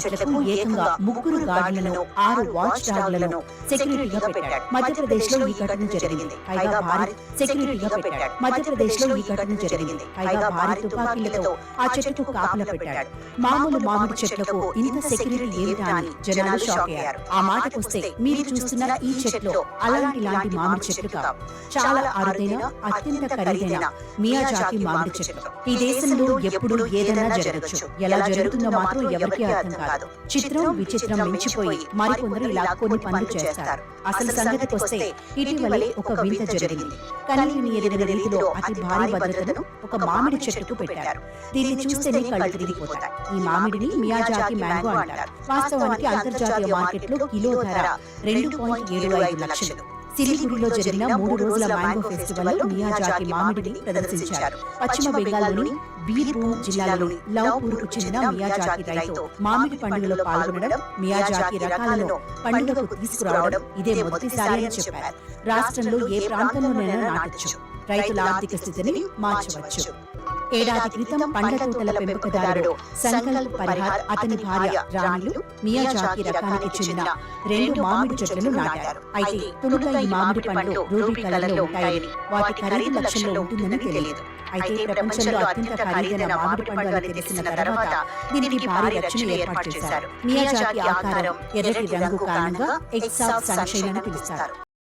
చెట్లకు ఏకంగా 3 గార్డులను 6 వాచ్ డాగ్లను సెక్యూరిటీగా పెట్టాడు. మధ్యప్రదేశ్లో ఈ ఘటన జరిగింది. పైగా భారీ సెక్యూరిటీగా పెట్టాడు. మధ్యప్రదేశ్లో ఈ ఘటన జరిగింది. పైగా భారీ తుపాకీలతో ఆ చెట్టుకు కాపలా పెట్టాడు. మామూలు మామిడి చెట్లకు ఇంత సెక్యూరిటీ ఏమిటా అని జనాలు షాక్ అయ్యారు. ఆ మాటకొస్తే మీరు చూస్తున్న ఈ చెట్లు అలాంటి మామిడి చెట్లు కావు. చాలా అరుదైన, అత్యంత ఖరీదైన మియాజాకి మామిడి చెట్లు. ఈ దేశంలో ఎప్పుడు ఏదైనా జరగచ్చు. ఎలా జరుగుతుందో మాత్రం ఎవరికీ అర్థం కాదు. చిత్రం విచిత్రం మించిపోయి మరికొందరు ఇలా కొన్ని పనులు చేస్తారు. అసలు సంగతికొస్తే ఇటీవలే ఒక వింత జరిగింది. కనీవిని ఎదిగిన రీతిలో అతి భారీ భద్రతను ఒక మామిడి చెట్టుకు పెట్టారు. దీన్ని చూస్తేనే కళ్ళు తిరిగిపోతాయి. ఈ మామిడిని మియాజాకి మ్యాంగో అంటారు. వాస్తవానికి అంతర్జాతీయ మార్కెట్లో కిలో ధర 2.75 లక్షలు. సిలిగురిలో జరిగిన 3 రోజుల మ్యాంగో ఫెస్టివల్ లో మియాజాకి మామిడిని ప్రదర్శించారు. పశ్చిమ బెంగాల్లోని బీర్భూమ్ జిల్లాలోని లవ్పూర్కు చెందిన మియాజాకి రైతు మామిడి పండుగలో పాల్గొనడం, మియాజాకి రకాలను పండుగకు తీసుకురావడం ఇదే మొదటిసారి అని చెప్పారు. రాష్ట్రంలో ఏ ప్రాంతంలోనైనా నాటొచ్చు. రైతుల ఆర్థిక స్థితిని మార్చవచ్చు. ఏడాది క్రితం పండ్ల తోటల పెంపకదారుడు సంకల్ప్ పరిహార్ అతని భార్య రాణిలు మియాజాకి రకానికి చెందిన 2 మామిడి చెట్లను నాటారు. అయితే తొలుత ఈ మామిడి పండ్లు రూబీ కలర్లో ఉంటాయని, వాటి ఖరీదు లక్షల్లో ఉంటుందని తెలియదు. అయితే ప్రపంచంలో అత్యంత ఖరీదైన మామిడి పండు అని తెలిసిన తర్వాత దీనికి భారీ రచన ఏర్పాటు చేశారు. మియాజాకి ఆకారం, ఎర్రటి రంగు కారణంగా ఎగ్స్ ఆఫ్ సన్షైన్ అని పిలుస్తారు.